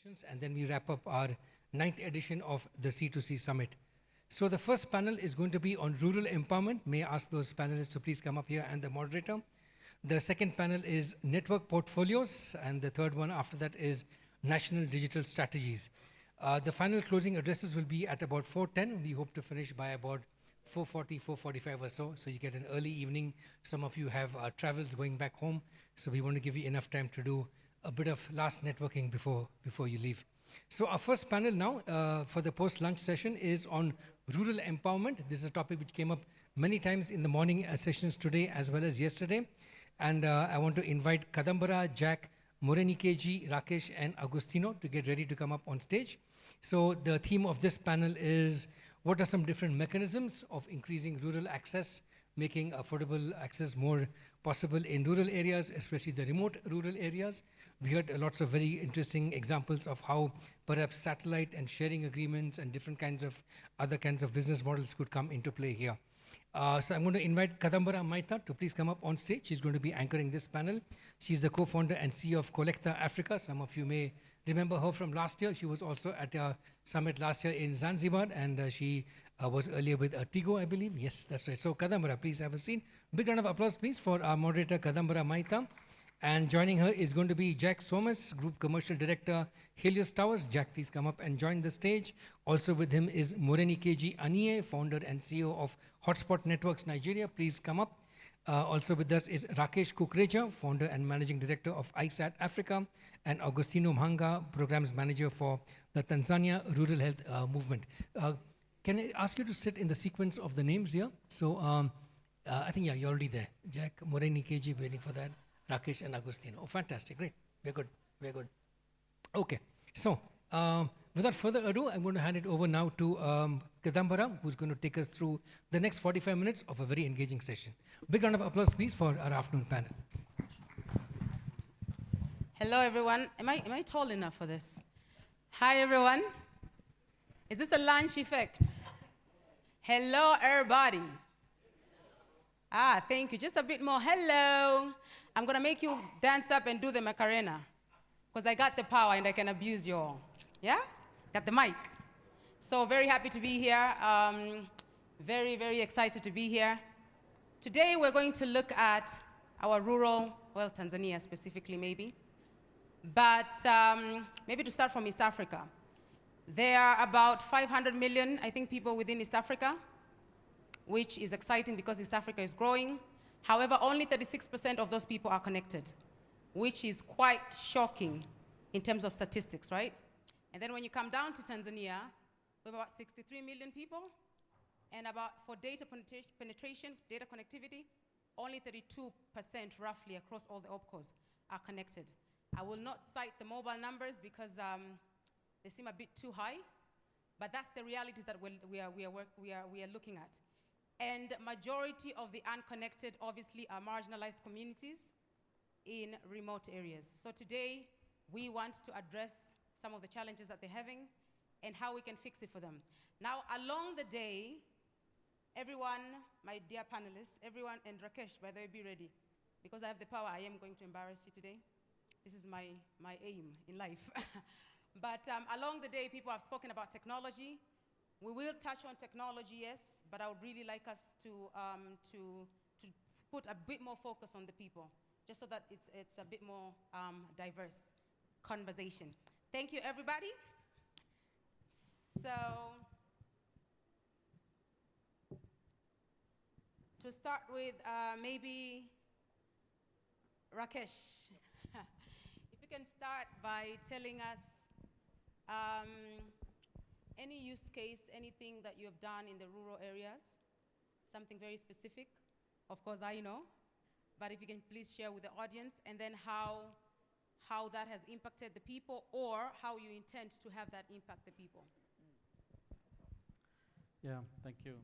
sessions, and then we wrap up our 9th edition of the C2C Summit. So the first panel is going to be on rural empowerment. May I ask those panelists to please come up here, and the moderator. The second panel is network portfolios, and the third one after that is national digital strategies. The final closing addresses will be at about 4:10. We hope to finish by about 4:40, 4:45 or so, so you get an early evening. Some of you have travels going back home, so we want to give you enough time to do a bit of last networking before you leave. So our first panel now for the post-lunch session is on rural empowerment. This is a topic which came up many times in the morning sessions today as well as yesterday. And I want to invite Kadambara, Jack, Morenikeji, Rakesh, and Augustino to get ready to come up on stage. So the theme of this panel is what are some different mechanisms of increasing rural access, making affordable access more possible in rural areas, especially the remote rural areas. We heard lots of very interesting examples of how perhaps satellite and sharing agreements and different kinds of other kinds of business models could come into play here. So I'm going to invite Kadambara Maita to please come up on stage. She's going to be anchoring this panel. She's the co-founder and CEO of Kollekta Africa. Some of you may remember her from last year. She was also at our summit last year in Zanzibar, and she was earlier with Tigo, I believe. Yes, that's right. So Kadambara, please have a seat. Big round of applause, please, for our moderator, Kadambara Maita. And joining her is going to be Jack Soames, Group Commercial Director, Helios Towers. Jack, please come up and join the stage. Also with him is Morenikeji Aniye, founder and CEO of Hotspot Networks Nigeria. Please come up. Also with us is Rakesh Kukreja, founder and managing director of iSAT Africa, and Augustino Mhanga, programs manager for the Tanzania Rural Health Movement. Can I ask you to sit in the sequence of the names here? So I think, yeah, you're already there. Jack, Morenikeji, waiting for that. Rakesh and Augustino. Oh, fantastic. Great. We're good. We're good. Okay. So without further ado, I'm going to hand it over now to Kadambara, who's going to take us through the next 45 minutes of a very engaging session. Big round of applause, please, for our afternoon panel. Hello, everyone. Am I tall enough for this? Hi, everyone. Is this a lunch effect? Hello, everybody. Ah, thank you. Just a bit more. Hello. I'm going to make you dance up and do the Macarena because I got the power and I can abuse you all. Yeah? Got the mic. So very happy to be here. Very, very excited to be here. Today we're going to look at our rural, well, Tanzania specifically maybe, but maybe to start from East Africa. There are about 500 million, I think, people within East Africa, which is exciting because East Africa is growing. However, only 36% of those people are connected, which is quite shocking in terms of statistics, right? And then when you come down to Tanzania, we have about 63 million people, and about for data penetration, data connectivity, only 32% roughly across all the OPCOs are connected. I will not cite the mobile numbers because they seem a bit too high, but that's the realities that we are looking at. And majority of the unconnected, obviously, are marginalized communities in remote areas. So today, we want to address some of the challenges that they're having and how we can fix it for them. Now, along the day, everyone, my dear panelists, everyone, and Rakesh, by the way, be ready. Because I have the power, I am going to embarrass you today. This is my aim in life. But along the day, people have spoken about technology. We will touch on technology, yes, but I would really like us to put a bit more focus on the people, just so that it's a bit more diverse conversation. Thank you, everybody. So, to start with, maybe Rakesh, if you can start by telling us any use case, anything that you have done in the rural areas, something very specific. Of course, I know, but if you can please share with the audience, and then how that has impacted the people, or how you intend to have that impact the people. Yeah, thank you.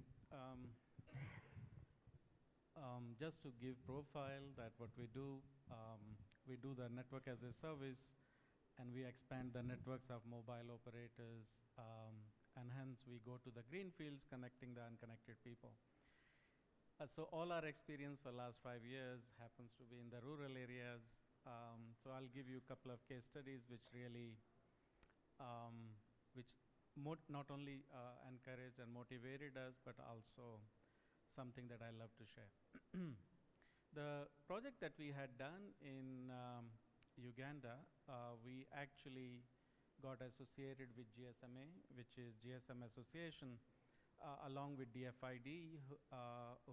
Just to give profile that what we do the network as a service, and we expand the networks of mobile operators, and hence we go to the green fields connecting the unconnected people. So all our experience for the last 5 years happens to be in the rural areas. So I'll give you a couple of case studies which really which not only encouraged and motivated us, but also something that I love to share. The project that we had done in Uganda, we actually got associated with GSMA, which is GSM Association, along with DFID,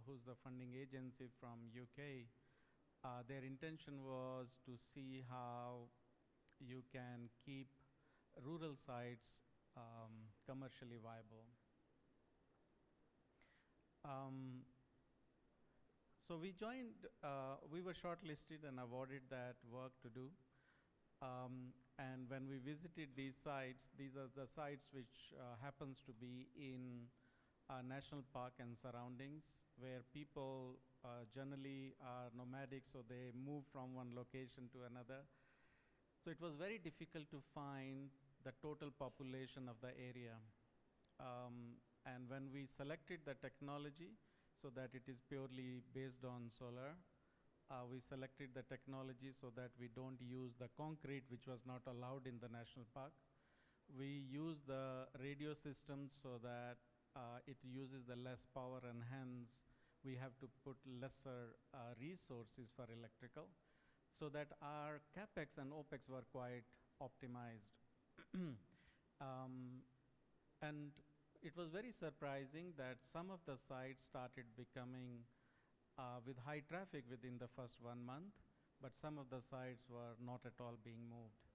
who's the funding agency from UK. Their intention was to see how you can keep rural sites commercially viable. So we joined, we were shortlisted and awarded that work to do. And when we visited these sites, these are the sites which happens to be in a national park and surroundings, where people generally are nomadic, so they move from one location to another. So it was very difficult to find the total population of the area. And when we selected the technology, so that it is purely based on solar, we selected the technology so that we don't use the concrete, which was not allowed in the national park. We use the radio system so that it uses the less power, and hence we have to put lesser resources for electrical, so that our CapEx and OpEx were quite optimized. And it was very surprising that some of the sites started becoming with high traffic within the first 1 month, but some of the sites were not at all being moved.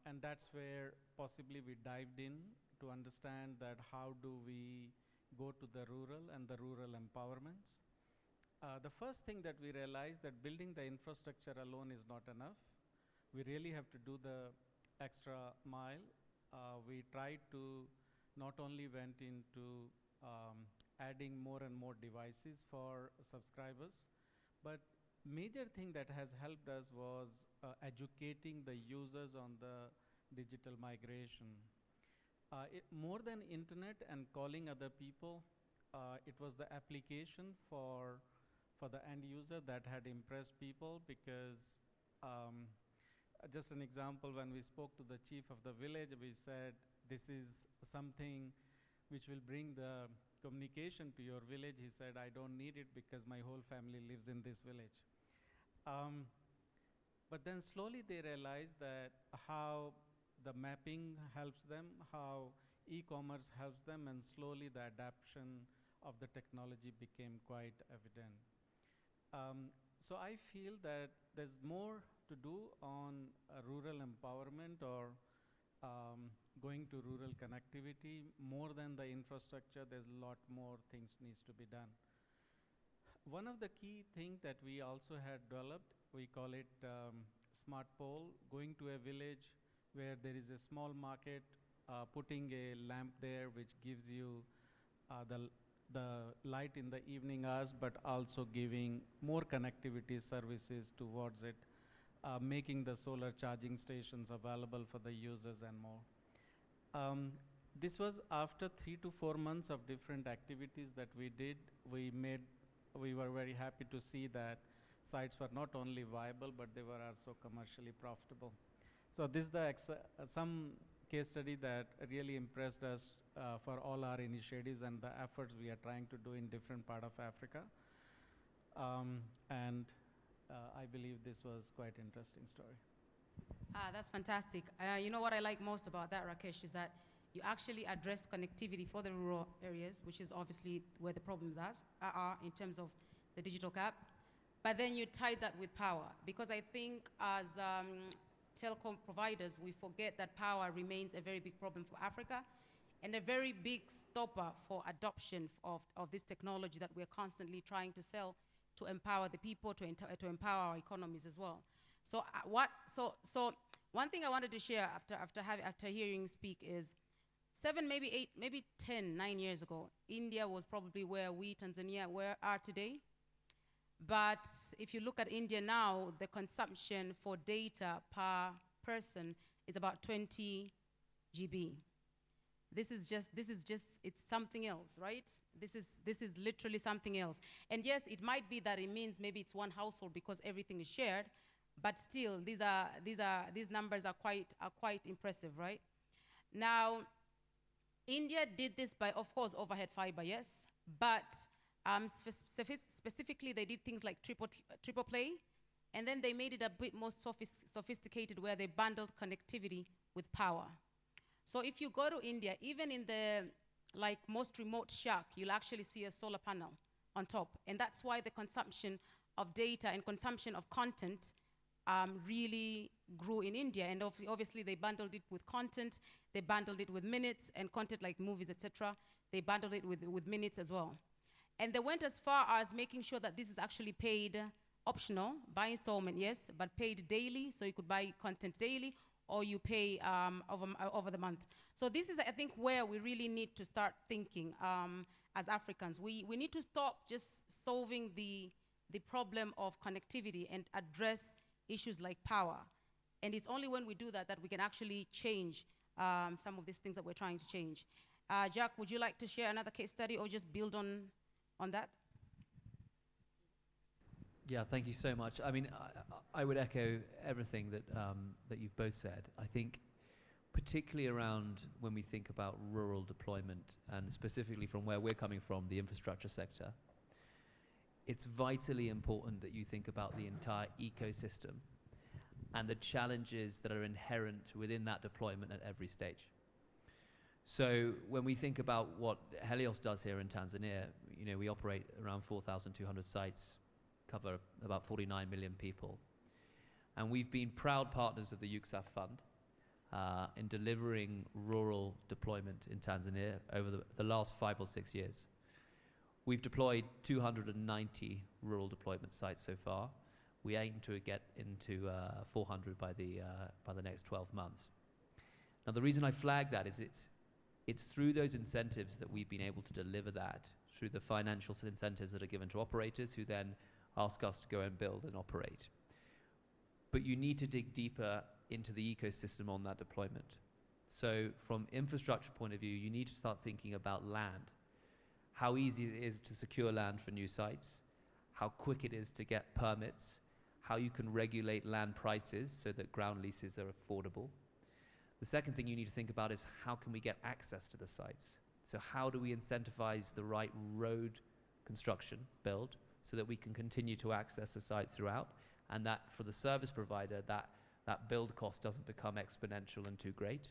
And that's where possibly we dived in to understand that how do we go to the rural and the rural empowerments. The first thing that we realized that building the infrastructure alone is not enough. We really have to do the extra mile. We tried to not only went into adding more and more devices for subscribers, but major thing that has helped us was educating the users on the digital migration. More than internet and calling other people, it was the application for the end user that had impressed people, because just an example, when we spoke to the chief of the village, we said, this is something which will bring the communication to your village. He said, I don't need it because my whole family lives in this village. But then slowly they realized that how the mapping helps them, how e-commerce helps them, and slowly the adoption of the technology became quite evident. So I feel that there's more to do on rural empowerment, or going to rural connectivity. More than the infrastructure, there's a lot more things needs to be done. One of the key things that we also had developed, we call it smart pole, going to a village where there is a small market, putting a lamp there which gives you the light in the evening hours, but also giving more connectivity services towards it, making the solar charging stations available for the users and more. This was after 3 to 4 months of different activities that we did. We were very happy to see that sites were not only viable, but they were also commercially profitable. So this is some case study that really impressed us for all our initiatives and the efforts we are trying to do in different part of Africa. And I believe this was quite interesting story. That's fantastic. You know what I like most about that, Rakesh, is that you actually address connectivity for the rural areas, which is obviously where the problems are in terms of the digital gap. But then you tied that with power, because I think as telecom providers, we forget that power remains a very big problem for Africa and a very big stopper for adoption of this technology that we're constantly trying to sell to empower the people, to empower our economies as well. So one thing I wanted to share after hearing you speak is 7, maybe 8, maybe 10, 9 years ago, India was probably where we, Tanzania, are today. But if you look at India now, the consumption for data per person is about 20 GB. This is just, it's something else, right? This is literally something else. And yes, it might be that it means maybe it's one household because everything is shared, but still, these numbers are quite impressive, right? Now, India did this by, of course, overhead fiber, yes, but specifically they did things like triple play, and then they made it a bit more sophisticated where they bundled connectivity with power. So if you go to India, even in the most remote shack, you'll actually see a solar panel on top. And that's why the consumption of data and consumption of content really grew in India. And obviously they bundled it with content, they bundled it with minutes, and content like movies, etc. They bundled it with minutes as well. And they went as far as making sure that this is actually paid optional, by installment, yes, but paid daily, so you could buy content daily, or you pay over the month. So this is, I think, where we really need to start thinking as Africans. We need to stop just solving the problem of connectivity and address issues like power. And it's only when we do that that we can actually change some of these things that we're trying to change. Jack, would you like to share another case study or just build on that? Yeah, thank you so much. I mean, I would echo everything that that you've both said. I think particularly around when we think about rural deployment, and specifically from where we're coming from, the infrastructure sector, it's vitally important that you think about the entire ecosystem and the challenges that are inherent within that deployment at every stage. So when we think about what Helios does here in Tanzania, you know, we operate around 4,200 sites, cover about 49 million people. And we've been proud partners of the UCSAF Fund in delivering rural deployment in Tanzania over the last 5 or 6 years. We've deployed 290 rural deployment sites so far. We aim to get into 400 by the next 12 months. Now, the reason I flag that is it's through those incentives that we've been able to deliver that, through the financial incentives that are given to operators who then ask us to go and build and operate. But you need to dig deeper into the ecosystem on that deployment. So from infrastructure point of view, you need to start thinking about land. How easy it is to secure land for new sites, how quick it is to get permits, how you can regulate land prices so that ground leases are affordable. The second thing you need to think about is how can we get access to the sites? So how do we incentivize the right road construction build so that we can continue to access the site throughout, and that for the service provider, that build cost doesn't become exponential and too great.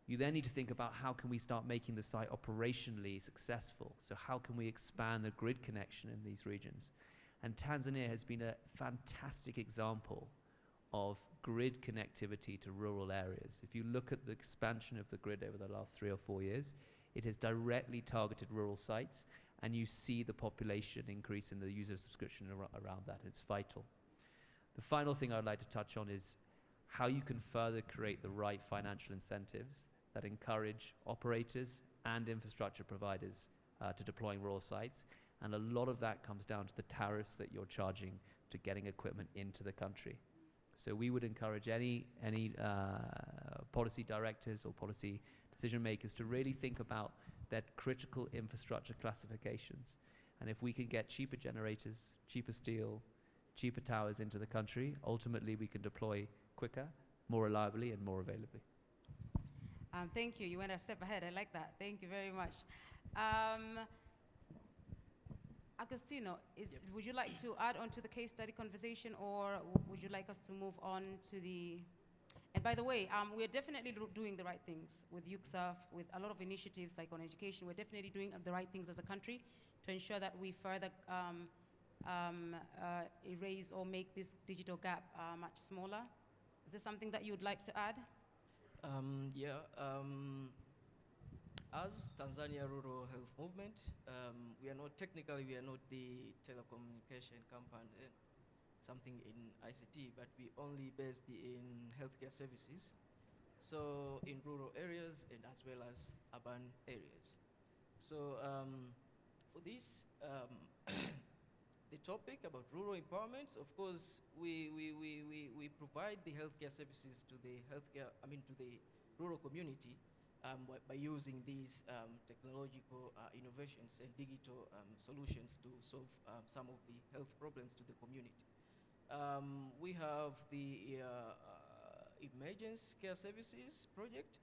You then need to think about how can we start making the site operationally successful. So how can we expand the grid connection in these regions? And Tanzania has been a fantastic example of grid connectivity to rural areas. If you look at the expansion of the grid over the last 3 or 4 years, it has directly targeted rural sites, and you see the population increase in the user subscription around that. It's vital. The final thing I'd like to touch on is how you can further create the right financial incentives that encourage operators and infrastructure providers to deploying rural sites. And a lot of that comes down to the tariffs that you're charging to getting equipment into the country. So we would encourage any policy directors or policy decision makers to really think about that critical infrastructure classifications. And if we can get cheaper generators, cheaper steel, cheaper towers into the country, ultimately we can deploy quicker, more reliably, and more availably. Thank you. You went a step ahead. I like that. Thank you very much. Augustino, would you like to add on to the case study conversation, or would you like us to move on to the... And by the way, we're definitely doing the right things with UCSAF, with a lot of initiatives like on education. We're definitely doing the right things as a country to ensure that we further erase or make this digital gap much smaller. Is there something that you would like to add? As Tanzania Rural Health Movement, we are not the telecommunication company, something in ICT, but we only based in healthcare services. So in rural areas and as well as urban areas. So for this, the topic about rural empowerment, of course, we provide the healthcare services to the to the rural community by using these technological innovations and digital solutions to solve some of the health problems to the community. We have the emergency care services project,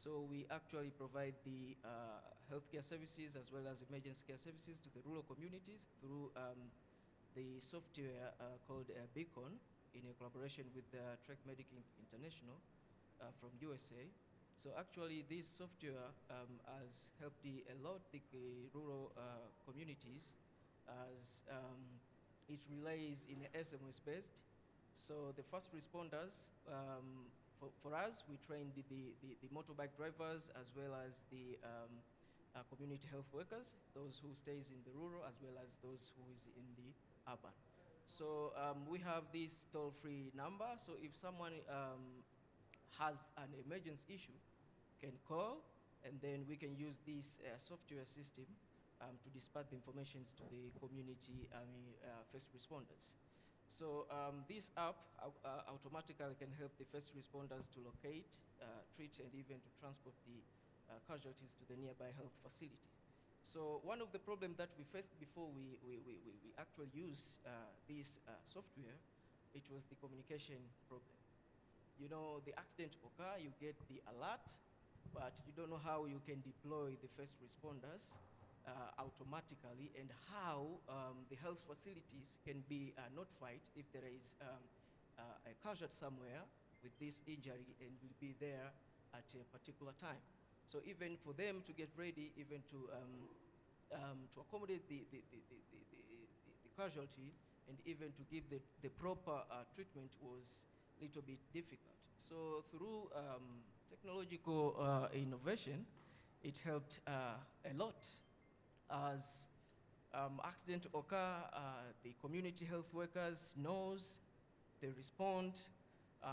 So we actually provide the healthcare services as well as emergency care services to the rural communities through the software called Beacon in a collaboration with Trek Medic International from USA. So actually this software has helped a lot the rural communities as it relays in SMS based. So the first responders, for us, we trained the motorbike drivers as well as the community health workers, those who stays in the rural as well as those who is in the urban. So we have this toll-free number. So if someone has an emergency issue, can call, and then we can use this software system to dispatch the information to the community first responders. So this app automatically can help the first responders to locate, treat, and even to transport the casualties to the nearby health facilities. So one of the problems that we faced before we actually use this software, it was the communication problem. You know, the accident occur, you get the alert, but you don't know how you can deploy the first responders automatically, and how the health facilities can be notified if there is a casualty somewhere with this injury and will be there at a particular time. So even for them to get ready, even to accommodate the casualty and even to give the proper treatment was a little bit difficult. So through technological innovation, it helped a lot. As accident occur, the community health workers knows, they respond,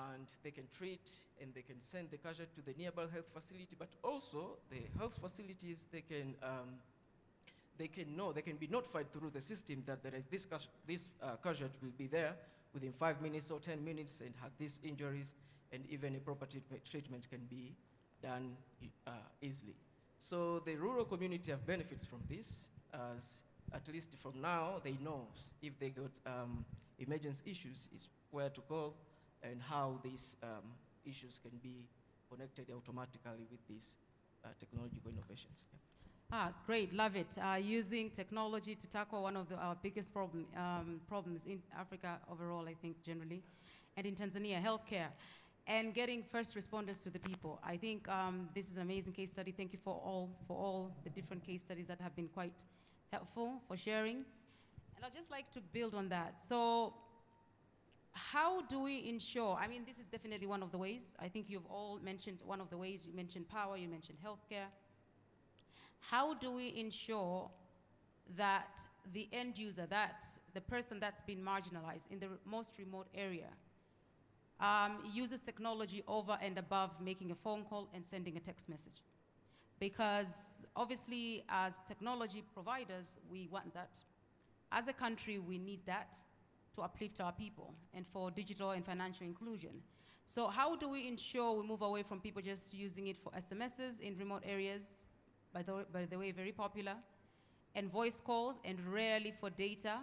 and they can treat, and they can send the casualty to the nearby health facility. But also, the health facilities, they can know, they can be notified through the system that there is this casualty will be there within 5 minutes or 10 minutes and have these injuries, and even a proper treatment can be done easily. So the rural community have benefits from this, as at least from now, they know if they got emergency issues, is where to call and how these issues can be connected automatically with these technological innovations. Yeah. Great, love it. Using technology to tackle one of our biggest problems in Africa overall, I think, generally, and in Tanzania, healthcare, and getting first responders to the people. I think this is an amazing case study. Thank you for all the different case studies that have been quite helpful for sharing. And I'd just like to build on that. So how do we ensure, I mean, this is definitely one of the ways. I think you've all mentioned one of the ways. You mentioned power, you mentioned healthcare. How do we ensure that the end user, that the person that's been marginalized in the most remote area, uses technology over and above making a phone call and sending a text message? Because obviously, as technology providers, we want that. As a country, we need that to uplift our people and for digital and financial inclusion. So how do we ensure we move away from people just using it for SMSs in remote areas, by the way, very popular, and voice calls, and rarely for data?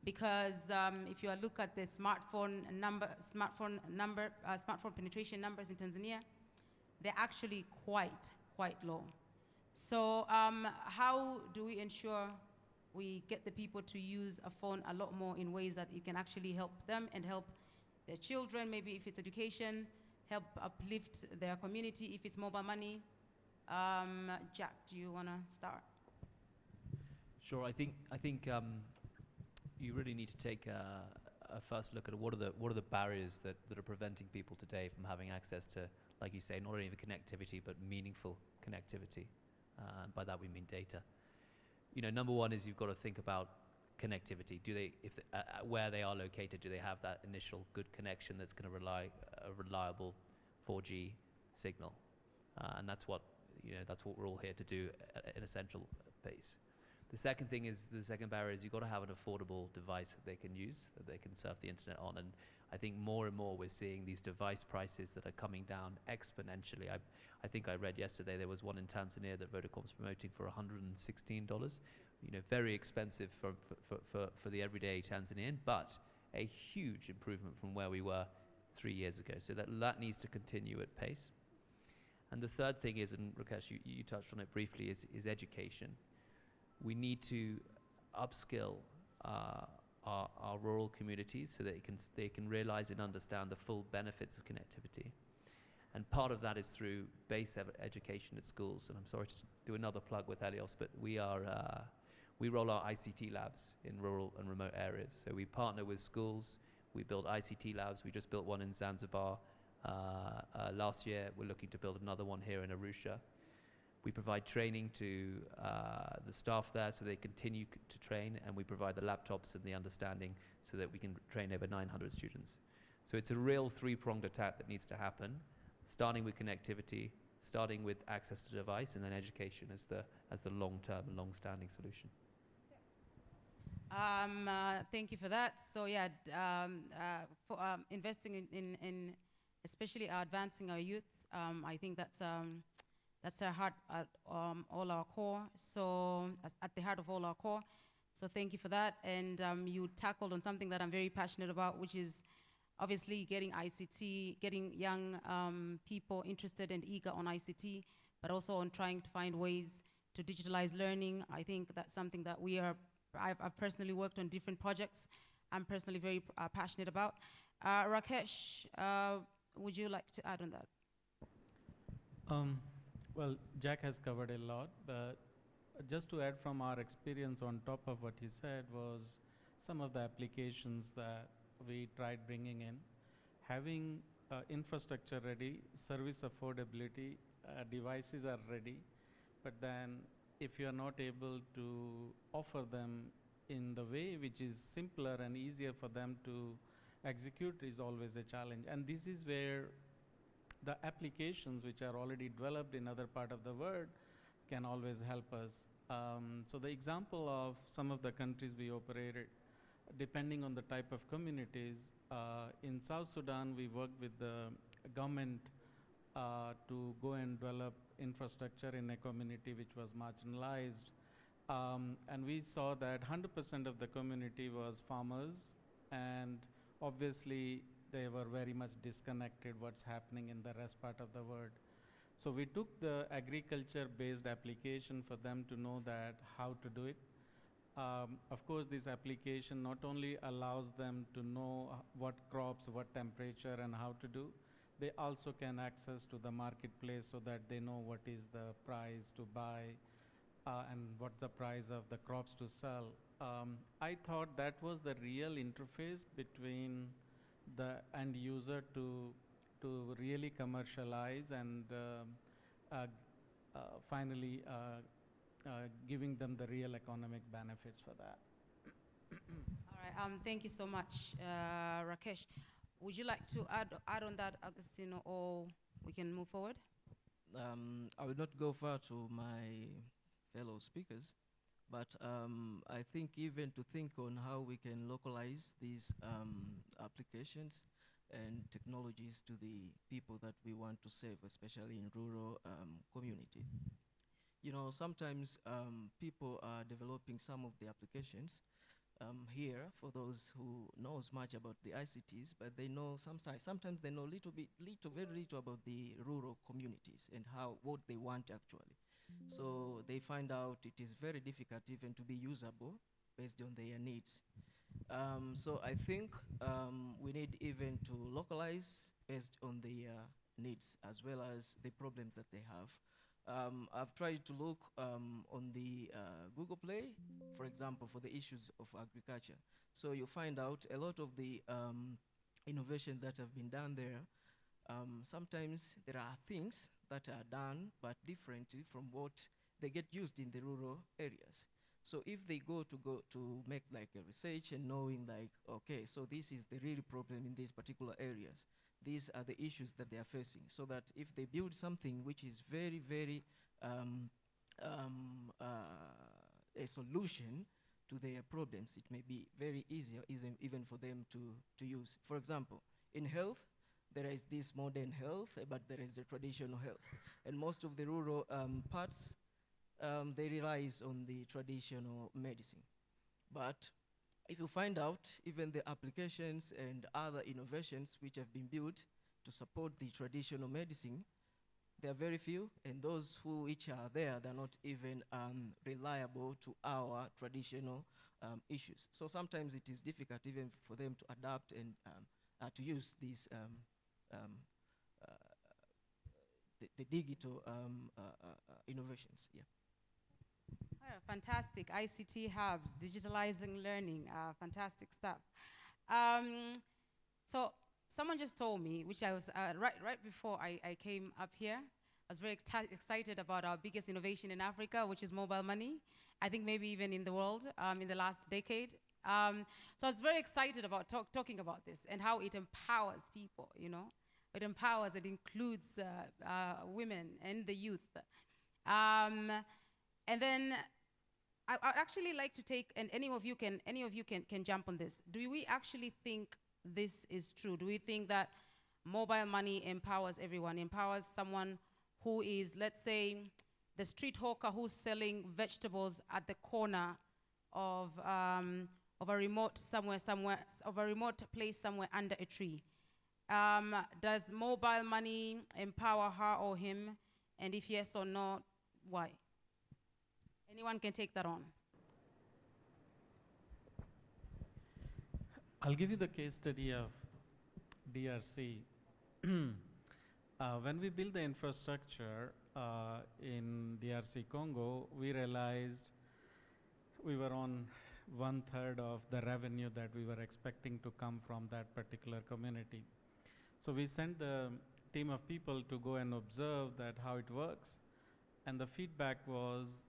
Because if you look at the smartphone penetration numbers in Tanzania, they're actually quite low. So how do we ensure we get the people to use a phone a lot more in ways that it can actually help them and help their children, maybe if it's education, help uplift their community if it's mobile money? Jack, do you want to start? Sure. I think you really need to take a first look at what are the barriers that are preventing people today from having access to, like you say, not only the connectivity but meaningful connectivity. By that we mean data. You know, number one is you've got to think about connectivity. Do they, where they are located, do they have that initial good connection that's going to rely a reliable 4G signal? And that's what we're all here to do at an essential base. The second barrier is you've got to have an affordable device that they can use, that they can surf the internet on. And I think more and more we're seeing these device prices that are coming down exponentially. I think I read yesterday there was one in Tanzania that Vodacom's promoting for $116. You know, very expensive for the everyday Tanzanian, but a huge improvement from where we were 3 years ago. So that needs to continue at pace. And the third thing is, and Rakesh, you touched on it briefly, is education. We need to upskill our rural communities so that they can realize and understand the full benefits of connectivity. And part of that is through base education at schools. And I'm sorry to do another plug with Helios, but we roll out ICT labs in rural and remote areas. So we partner with schools, we build ICT labs. We just built one in Zanzibar last year. We're looking to build another one here in Arusha. We provide training to the staff there so they continue to train, and we provide the laptops and the understanding so that we can train over 900 students. So it's a real three-pronged attack that needs to happen, starting with connectivity, starting with access to device, and then education as the long-term and long-standing solution. Thank you for that. So yeah, for investing in especially advancing our youth, I think that's at heart at all our core. So at the heart of all our core. So thank you for that. And you tackled on something that I'm very passionate about, which is obviously getting ICT, getting young people interested and eager on ICT, but also on trying to find ways to digitalize learning. I think that's something that I've personally worked on different projects I'm personally very passionate about. Rakesh, would you like to add on that? Well, Jack has covered a lot, but just to add from our experience on top of what he said was some of the applications that we tried bringing in. Having infrastructure ready, service affordability, devices are ready, but then if you are not able to offer them in the way which is simpler and easier for them to execute is always a challenge. And this is where the applications which are already developed in other part of the world can always help us. So the example of some of the countries we operated, depending on the type of communities, in South Sudan we worked with the government to go and develop infrastructure in a community which was marginalized. And we saw that 100% of the community was farmers, and obviously they were very much disconnected what's happening in the rest part of the world. So we took the agriculture-based application for them to know that how to do it. Of course, this application not only allows them to know what crops, what temperature, and how to do, they also can access to the marketplace so that they know what is the price to buy and what's the price of the crops to sell. I thought that was the real interface between the end user to really commercialize and finally giving them the real economic benefits for that. All right, thank you so much, Rakesh. Would you like to add on that, Augustino, or we can move forward? I will not go far to my fellow speakers, but I think even to think on how we can localize these applications and technologies to the people that we want to serve, especially in rural community. You know, sometimes people are developing some of the applications here for those who knows much about the ICTs, but they know sometimes they know very little about the rural communities and what they want actually. So they find out it is very difficult even to be usable based on their needs. So I think we need even to localize based on their needs as well as the problems that they have. I've tried to look on the Google Play, for example, for the issues of agriculture. So you find out a lot of the innovation that have been done there. Sometimes there are things that are done but differently from what they get used in the rural areas. So if they go to make like a research and knowing like, okay, so this is the real problem in these particular areas, these are the issues that they are facing, so that if they build something which is very, very a solution to their problems, it may be very easier even for them to use. For example, in health, there is this modern health, but there is a traditional health. And most of the rural parts, they relies on the traditional medicine. But if you find out even the applications and other innovations which have been built to support the traditional medicine, They are very few, and those who which are there, they're not even reliable to our traditional issues. So sometimes it is difficult even for them to adapt and to use these uh, the digital innovations. Yeah. Fantastic. ICT hubs, digitalizing learning, fantastic stuff. So someone just told me, which I was, right before I came up here, I was very excited about our biggest innovation in Africa, which is mobile money. I think maybe even in the world in the last decade. So I was very excited about talking about this and how it empowers people, you know. It empowers, it includes women and the youth. And then I'd actually like to take, and any of you can jump on this. Do we actually think this is true? Do we think that mobile money empowers everyone, empowers someone who is, let's say, the street hawker who's selling vegetables at the corner of a remote place somewhere under a tree? Does mobile money empower her or him? And if yes or no, why? Anyone can take that on. I'll give you the case study of DRC. When we built the infrastructure in DRC Congo, we realized we were on 1/3 of the revenue that we were expecting to come from that particular community. So we sent the team of people to go and observe that how it works. And the feedback was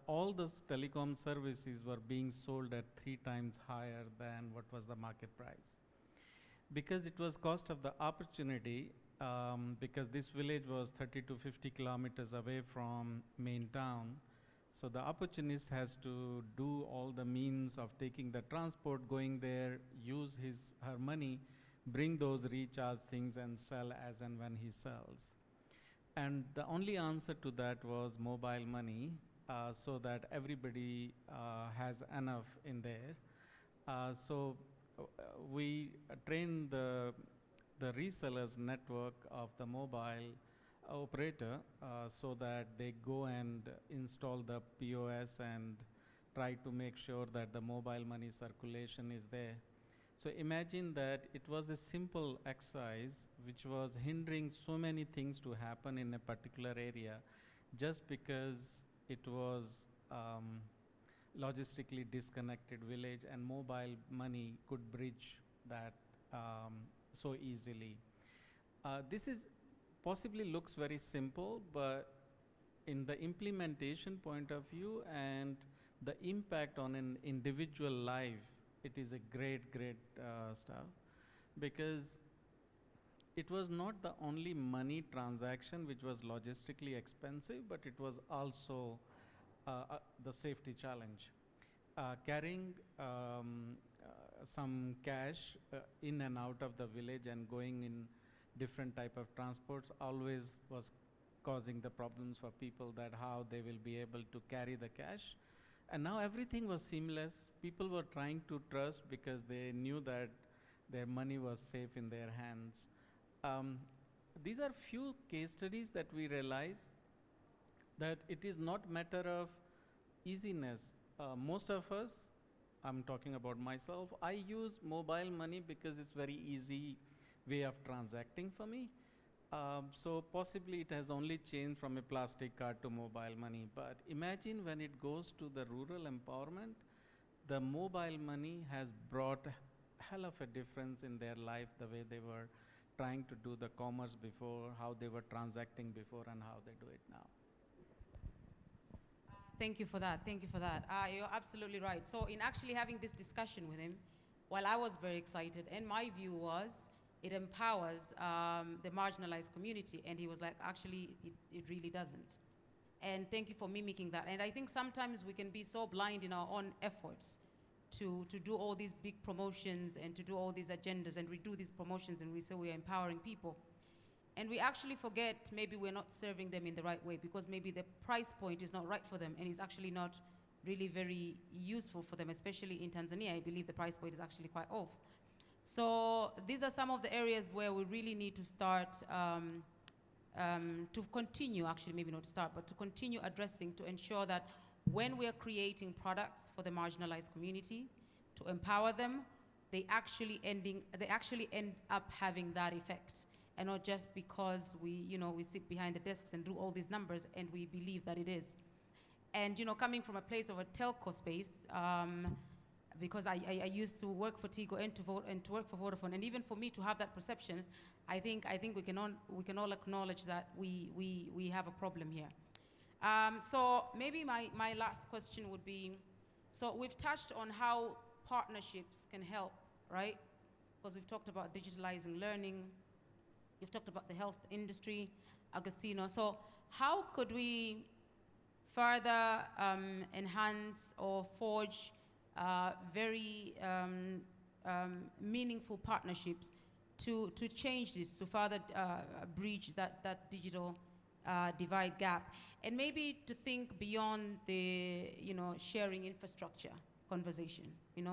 all the telecom services were being sold at 3 times higher than what was the market price. Because it was cost of the opportunity, because this village was 30 to 50 kilometers away from main town, so the opportunist has to do all the means of taking the transport, going there, use her money, bring those recharge things and sell as and when he sells. And the only answer to that was mobile money, so that everybody has enough in there. So we trained the resellers network of the mobile operator so that they go and install the POS and try to make sure that the mobile money circulation is there. So imagine that it was a simple exercise which was hindering so many things to happen in a particular area just because it was logistically disconnected village, and mobile money could bridge that so easily. This is possibly looks very simple, but in the implementation point of view and the impact on an individual life, it is a great stuff, because it was not the only money transaction which was logistically expensive, but it was also the safety challenge. Carrying some cash in and out of the village and going in different type of transports always was causing the problems for people, that how they will be able to carry the cash. And now everything was seamless. People were trying to trust because they knew that their money was safe in their hands. These are few case studies that we realize that it is not matter of easiness. Most of us, I'm talking about myself, I use mobile money because it's very easy way of transacting for me. So possibly it has only changed from a plastic card to mobile money. But imagine when it goes to the rural empowerment, the mobile money has brought a hell of a difference in their life, the way they were trying to do the commerce before, how they were transacting before, and how they do it now. Thank you for that. Thank you for that. You're absolutely right. So in actually having this discussion with him, while I was very excited, and my view was it empowers the marginalized community, and he was like, actually, it really doesn't. And thank you for mimicking that. And I think sometimes we can be so blind in our own efforts to do all these big promotions and to do all these agendas, and we do these promotions and we say we're empowering people. And we actually forget maybe we're not serving them in the right way, because maybe the price point is not right for them and it's actually not really very useful for them, especially in Tanzania. I believe the price point is actually quite off. So these are some of the areas where we really need to start to continue, actually maybe not start, but to continue addressing, to ensure that when we are creating products for the marginalized community, to empower them, they actually end up having that effect, and not just because we sit behind the desks and do all these numbers and we believe that it is. And coming from a place of a telco space, because I used to work for Tigo and to work for Vodafone, and even for me to have that perception, I think we can all acknowledge that we have a problem here. So maybe my last question would be, so we've touched on how partnerships can help, right? Because we've talked about digitalizing learning, you've talked about the health industry, Augustino. So how could we further enhance or forge very meaningful partnerships to change this, to further bridge that digital divide gap, and maybe to think beyond the sharing infrastructure conversation,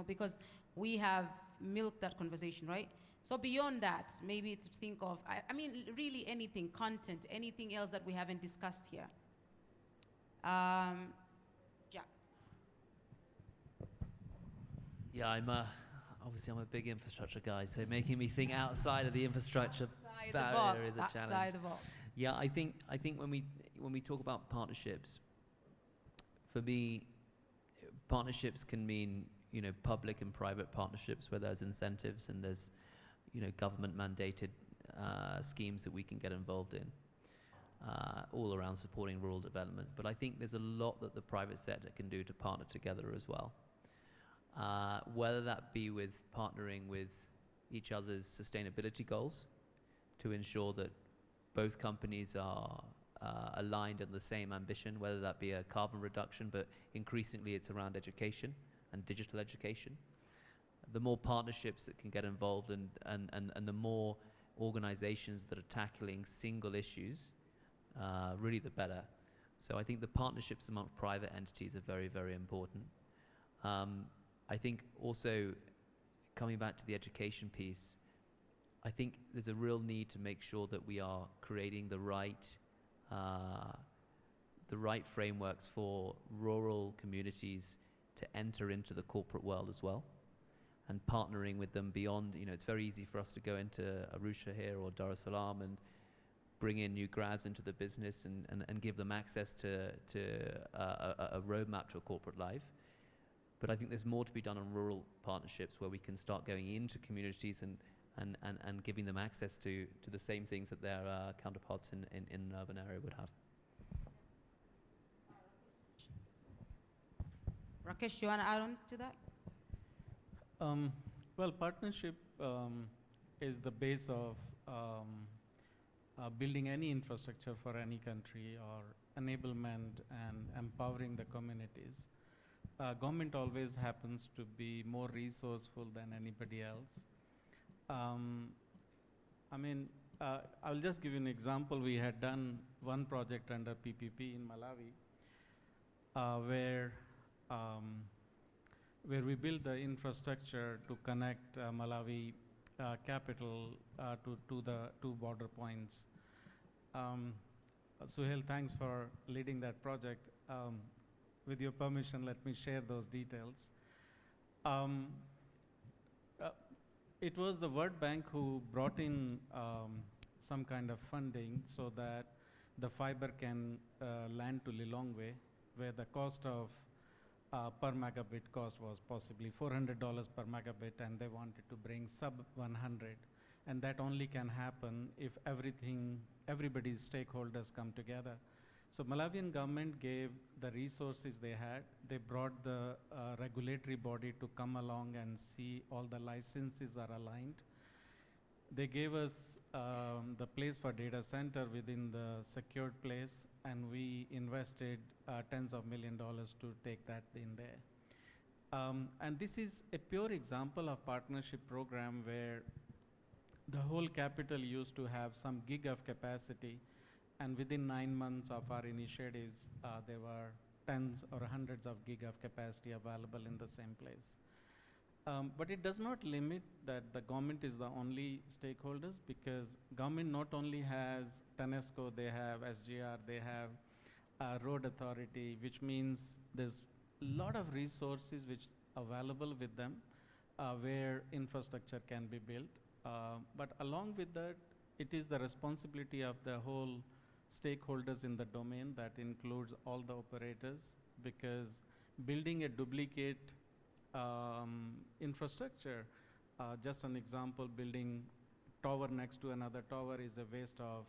because we have milked that conversation, right? So beyond that, maybe to think of, I mean, really anything, content, anything else that we haven't discussed here. Jack. Yeah, obviously I'm a big infrastructure guy, so making me think outside of the infrastructure barrier is a challenge. Outside the box. Yeah, I think when we talk about partnerships, for me, partnerships can mean public and private partnerships where there's incentives and there's government mandated schemes that we can get involved in, all around supporting rural development. But I think there's a lot that the private sector can do to partner together as well. Whether that be with partnering with each other's sustainability goals to ensure that both companies are aligned in the same ambition, whether that be a carbon reduction, but increasingly it's around education and digital education. The more partnerships that can get involved and the more organizations that are tackling single issues, really the better. So I think the partnerships among private entities are very, very important. I think also, coming back to the education piece, I think there's a real need to make sure that we are creating the right frameworks for rural communities to enter into the corporate world as well, and partnering with them beyond. It's very easy for us to go into Arusha here or Dar es Salaam and bring in new grads into the business and give them access to a roadmap to a corporate life. But I think there's more to be done on rural partnerships where we can start going into communities and giving them access to the same things that their counterparts in an urban area would have. Rakesh, you want to add on to that? Well, partnership is the base of building any infrastructure for any country, or enablement and empowering the communities. Government always happens to be more resourceful than anybody else. I'll just give you an example. We had done one project under PPP in Malawi, where we built the infrastructure to connect Malawi capital to the two border points. Suhail, thanks for leading that project. With your permission, let me share those details. It was the World Bank who brought in some kind of funding so that the fiber can land to Lilongwe, where the cost of per megabit cost was possibly $400 per megabit, and they wanted to bring sub 100. And that only can happen if everybody's stakeholders come together. So Malawian government gave the resources they had. They brought the regulatory body to come along and see all the licenses are aligned. They gave us the place for data center within the secured place, and we invested tens of millions of dollars to take that in there. And this is a pure example of partnership program where the whole capital used to have some gig of capacity, and within 9 months of our initiatives, there were tens or hundreds of gig of capacity available in the same place. But it does not limit that the government is the only stakeholders, because government not only has TANESCO, they have SGR, they have road authority, which means there's a lot of resources which available with them where infrastructure can be built. But along with that, it is the responsibility of the whole stakeholders in the domain, that includes all the operators, because building a duplicate infrastructure, just an example, building tower next to another tower is a waste of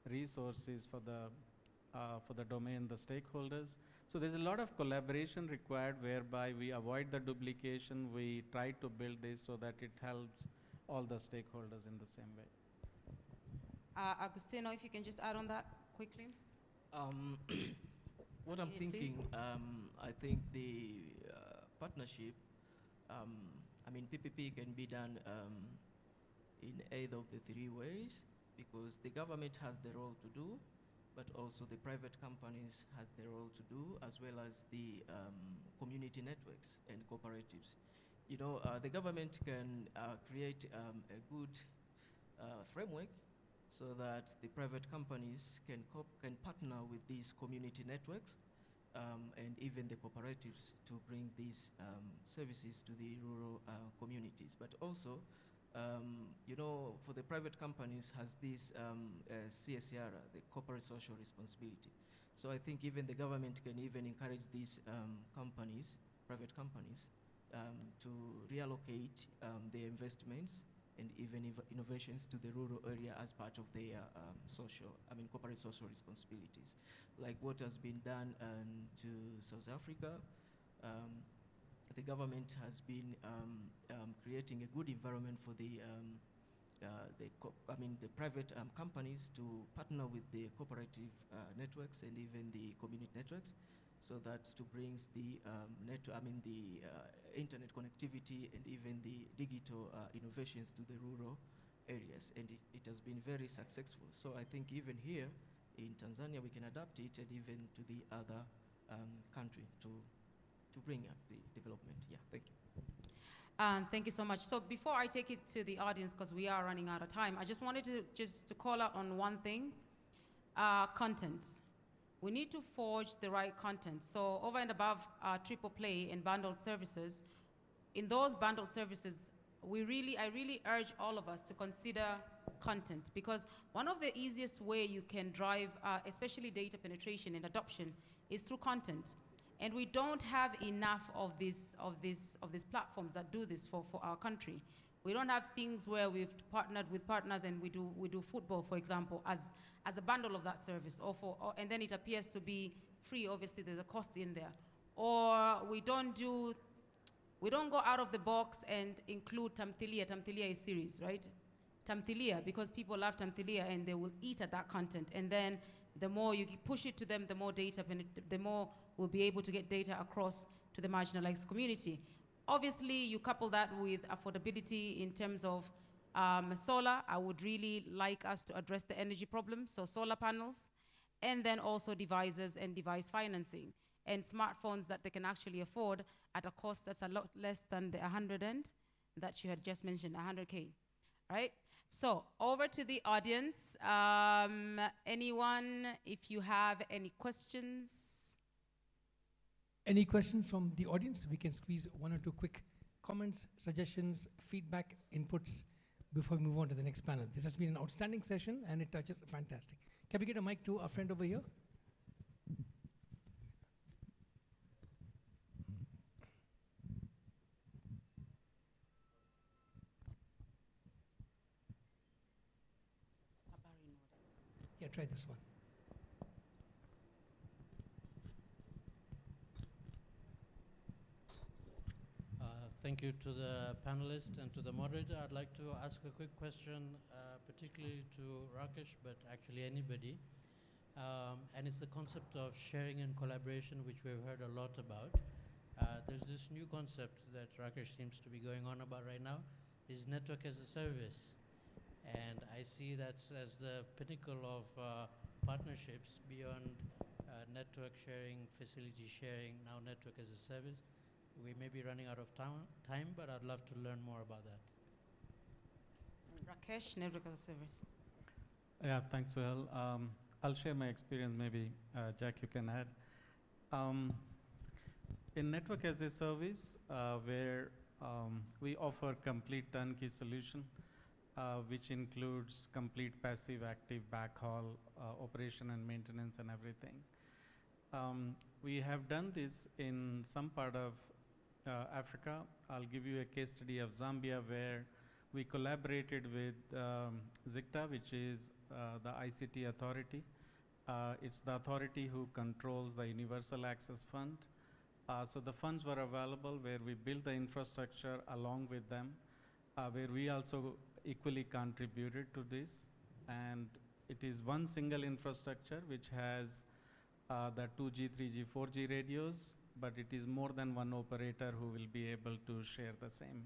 resources for the domain, the stakeholders. So there's a lot of collaboration required, whereby we avoid the duplication. We try to build this so that it helps all the stakeholders in the same way. Augustino, if you can just add on that quickly. What I'm Aniye, thinking, please. I think the partnership, I mean, PPP can be done in either of the three ways, because the government has the role to do, but also the private companies has the role to do, as well as the community networks and cooperatives. You know, the government can create a good framework so that the private companies can partner with these community networks and even the cooperatives to bring these services to the rural communities. But also, you know, for the private companies has this CSR, the corporate social responsibility. So I think even the government can even encourage these companies, private companies, to reallocate their investments and even innovations to the rural area as part of their corporate social responsibilities. Like what has been done to South Africa, the government has been creating a good environment for the private companies to partner with the cooperative networks and even the community networks, so that to bring the internet connectivity and even the digital innovations to the rural areas, and it has been very successful. So I think even here in Tanzania we can adapt it, and even to the other country to bring up the development. Yeah, thank you. Thank you so much. So before I take it to the audience, because we are running out of time, I just wanted to call out on one thing, content. We need to forge the right content. So over and above triple play and bundled services, in those bundled services, I really urge all of us to consider content, because one of the easiest way you can drive, especially data penetration and adoption, is through content. And we don't have enough of these platforms that do this for our country. We don't have things where we've partnered with partners and we do football, for example, as a bundle of that service, and then it appears to be free. Obviously, there's a cost in there. Or we don't go out of the box and include Tamthilia. Tamthilia is series, right? Tamthilia, because people love Tamthilia and they will eat at that content. And then the more you push it to them, the more we'll be able to get data across to the marginalized community. Obviously, you couple that with affordability in terms of solar. I would really like us to address the energy problem, so solar panels, and then also devices and device financing, and smartphones that they can actually afford at a cost that's a lot less than the 100 end that you had just mentioned, 100K, right? So over to the audience. Anyone, if you have any questions? Any questions from the audience? We can squeeze one or two quick comments, suggestions, feedback, inputs before we move on to the next panel. This has been an outstanding session and it touches fantastic. Can we get a mic to our friend over here? Yeah, try this one. Thank you to the panelists and to the moderator. I'd like to ask a quick question, particularly to Rakesh, but actually anybody. And it's the concept of sharing and collaboration, which we've heard a lot about. There's this new concept that Rakesh seems to be going on about right now, is network as a service. And I see that as the pinnacle of partnerships beyond network sharing, facility sharing, now network as a service. We may be running out of time, but I'd love to learn more about that. Rakesh, Network as a Service. Yeah, thanks, Suhail. I'll share my experience. Maybe Jack, you can add. In Network as a Service, where we offer complete turnkey solution, which includes complete passive, active backhaul, operation and maintenance and everything. We have done this in some part of Africa. I'll give you a case study of Zambia, where we collaborated with ZICTA, which is the ICT authority. It's the authority who controls the Universal Access Fund. So the funds were available where we built the infrastructure along with them, where we also equally contributed to this. And it is one single infrastructure which has the 2G, 3G, 4G radios, but it is more than one operator who will be able to share the same,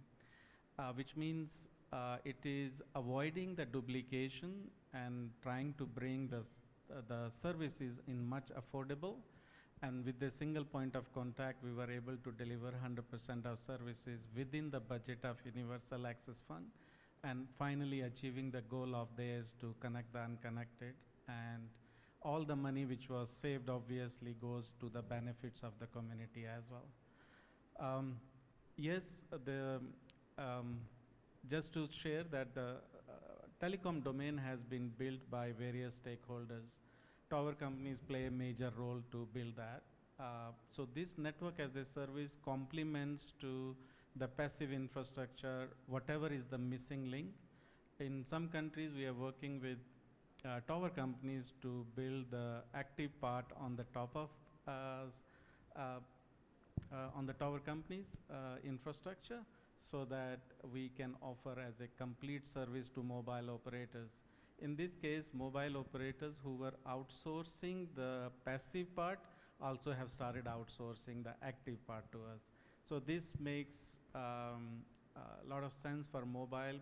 which means it is avoiding the duplication and trying to bring the services in much affordable. And with a single point of contact, we were able to deliver 100% of services within the budget of Universal Access Fund, and finally achieving the goal of theirs to connect the unconnected. And all the money which was saved obviously goes to the benefits of the community as well. Yes, just to share that the telecom domain has been built by various stakeholders. Tower companies play a major role to build that. So this network as a service complements to the passive infrastructure, whatever is the missing link. In some countries, we are working with tower companies to build the active part on the top of on the tower companies' infrastructure, so that we can offer as a complete service to mobile operators. In this case, mobile operators who were outsourcing the passive part also have started outsourcing the active part to us. So this makes a lot of sense for mobile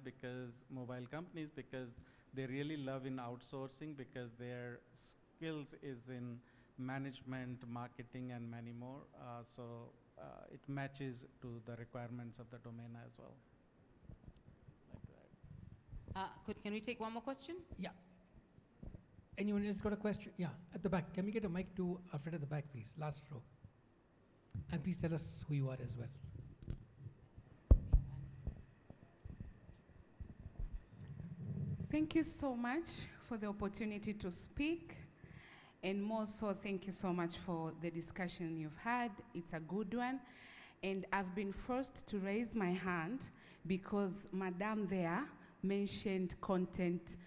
companies, because they really love in outsourcing, because their skills is in management, marketing, and many more. So it matches to the requirements of the domain as well. Can we take one more question? Yeah. Anyone else got a question? Yeah, at the back. Can we get a mic to Alfred at the back, please? Last row. And please tell us who you are as well. Thank you so much for the opportunity to speak. And more so, thank you so much for the discussion you've had. It's a good one. And I've been forced to raise my hand because Madame there mentioned content,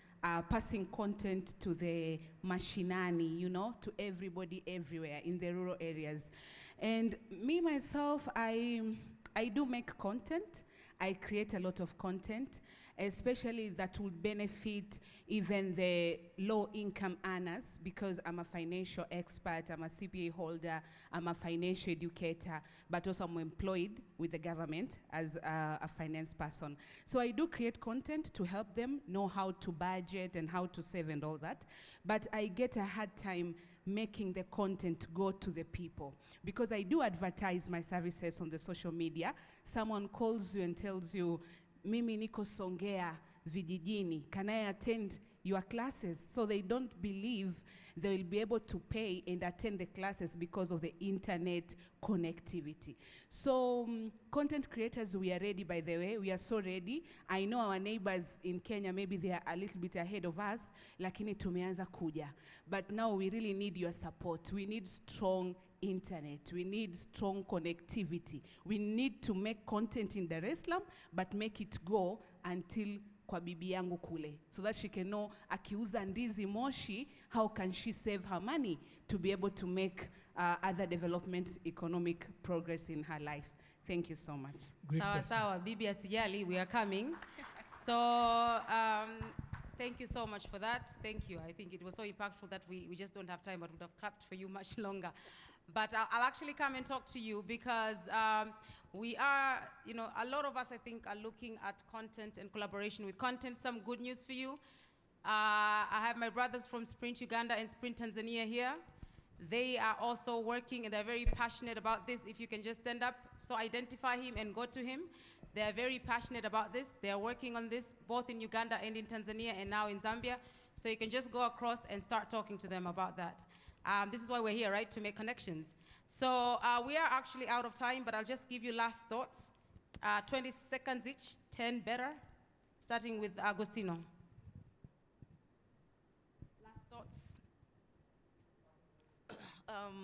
passing content to the mashinani, you know, to everybody everywhere in the rural areas. And me, myself, I do make content. I create a lot of content, especially that will benefit even the low-income earners, because I'm a financial expert, I'm a CPA holder, I'm a financial educator, but also I'm employed with the government as a finance person. So I do create content to help them know how to budget and how to save and all that, but I get a hard time making the content go to the people, because I do advertise my services on the social media. Someone calls you and tells you, Mimi niko Songea vijijini, can I attend your classes? So they don't believe they will be able to pay and attend the classes because of the internet connectivity. So content creators, we are ready, by the way. We are so ready. I know our neighbors in Kenya, maybe they are a little bit ahead of us, lakini tumeanza kuja. But now we really need your support. We need strong internet. We need strong connectivity. We need to make content in Dar es Salaam, but make it go until kwa bibi yangu kule, so that she can know akiuza ndizi Moshi, how can she save her money to be able to make other development, economic progress in her life. Thank you so much. Sawa, bibi asijali, we are coming. So thank you so much for that. Thank you. I think it was so impactful that we just don't have time, but would have clapped for you much longer. But I'll actually come and talk to you, because we are, you know, a lot of us, I think, are looking at content and collaboration with content. Some good news for you. I have my brothers from Sprint Uganda and Sprint Tanzania here. They are also working and they're very passionate about this. If you can just stand up, so identify him and go to him. They're very passionate about this. They're working on this both in Uganda and in Tanzania and now in Zambia. So you can just go across and start talking to them about that. This is why we're here, right? To make connections. So we are actually out of time, but I'll just give you last thoughts. 20 seconds each, 10 better, starting with Augustino. Last thoughts.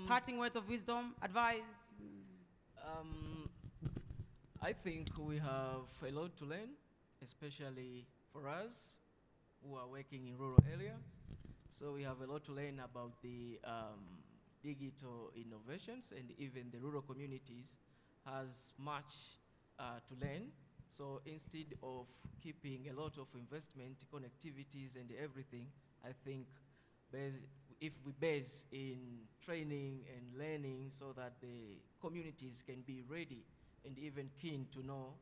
Parting words of wisdom, advice. I think we have a lot to learn, especially for us who are working in rural areas. So we have a lot to learn about the digital innovations, and even the rural communities has much to learn. So instead of keeping a lot of investment, connectivities and everything, I think if we base in training and learning so that the communities can be ready and even keen to know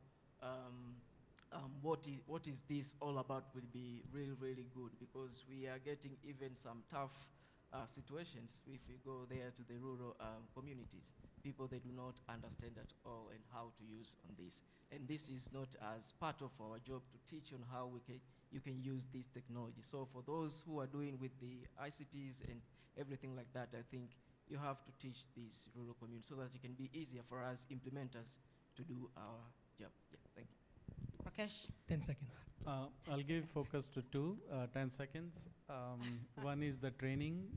what is this all about will be really, really good, because we are getting even some tough situations if we go there to the rural communities. People, they do not understand at all and how to use on this. And this is not as part of our job to teach on how you can use this technology. So for those who are doing with the ICTs and everything like that, I think you have to teach these rural communities so that it can be easier for us implementers to do our job. Yeah, thank you. Rakesh? 10 seconds. I'll give focus to 10 seconds. One is the training.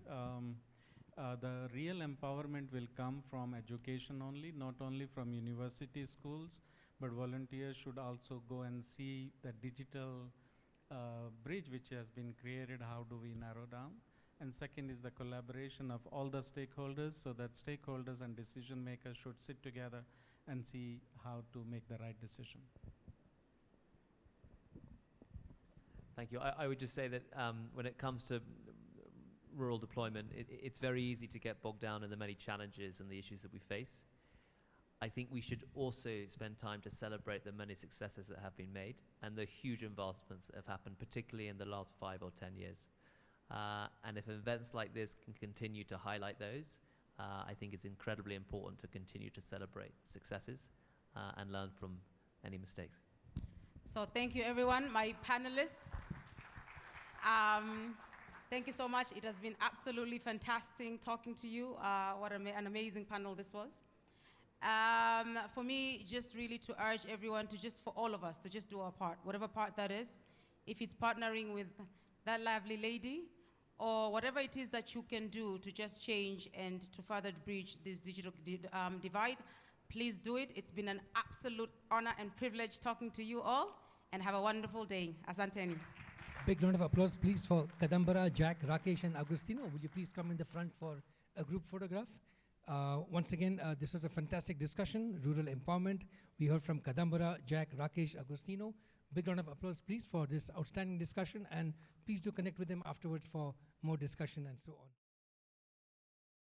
The real empowerment will come from education only, not only from university schools, but volunteers should also go and see the digital bridge which has been created. How do we narrow down? And second is the collaboration of all the stakeholders, so that stakeholders and decision makers should sit together and see how to make the right decision. Thank you. I would just say that when it comes to rural deployment, it's very easy to get bogged down in the many challenges and the issues that we face. I think we should also spend time to celebrate the many successes that have been made and the huge advancements that have happened, particularly in the last 5 or 10 years. And if events like this can continue to highlight those, I think it's incredibly important to continue to celebrate successes and learn from any mistakes. So thank you, everyone, my panelists. Thank you so much. It has been absolutely fantastic talking to you. What an amazing panel this was. For me, just really to urge everyone to for all of us, to just do our part, whatever part that is. If it's partnering with that lovely lady, or whatever it is that you can do to just change and to further bridge this digital divide, please do it. It's been an absolute honor and privilege talking to you all, and have a wonderful day. Asanteni. Big round of applause, please, for Kadambara, Jack, Rakesh, and Augustino. Will you please come in the front for a group photograph? Once again, this was a fantastic discussion, rural empowerment. We heard from Kadambara, Jack, Rakesh, Augustino. Big round of applause, please, for this outstanding discussion, and please do connect with them afterwards for more discussion and so on.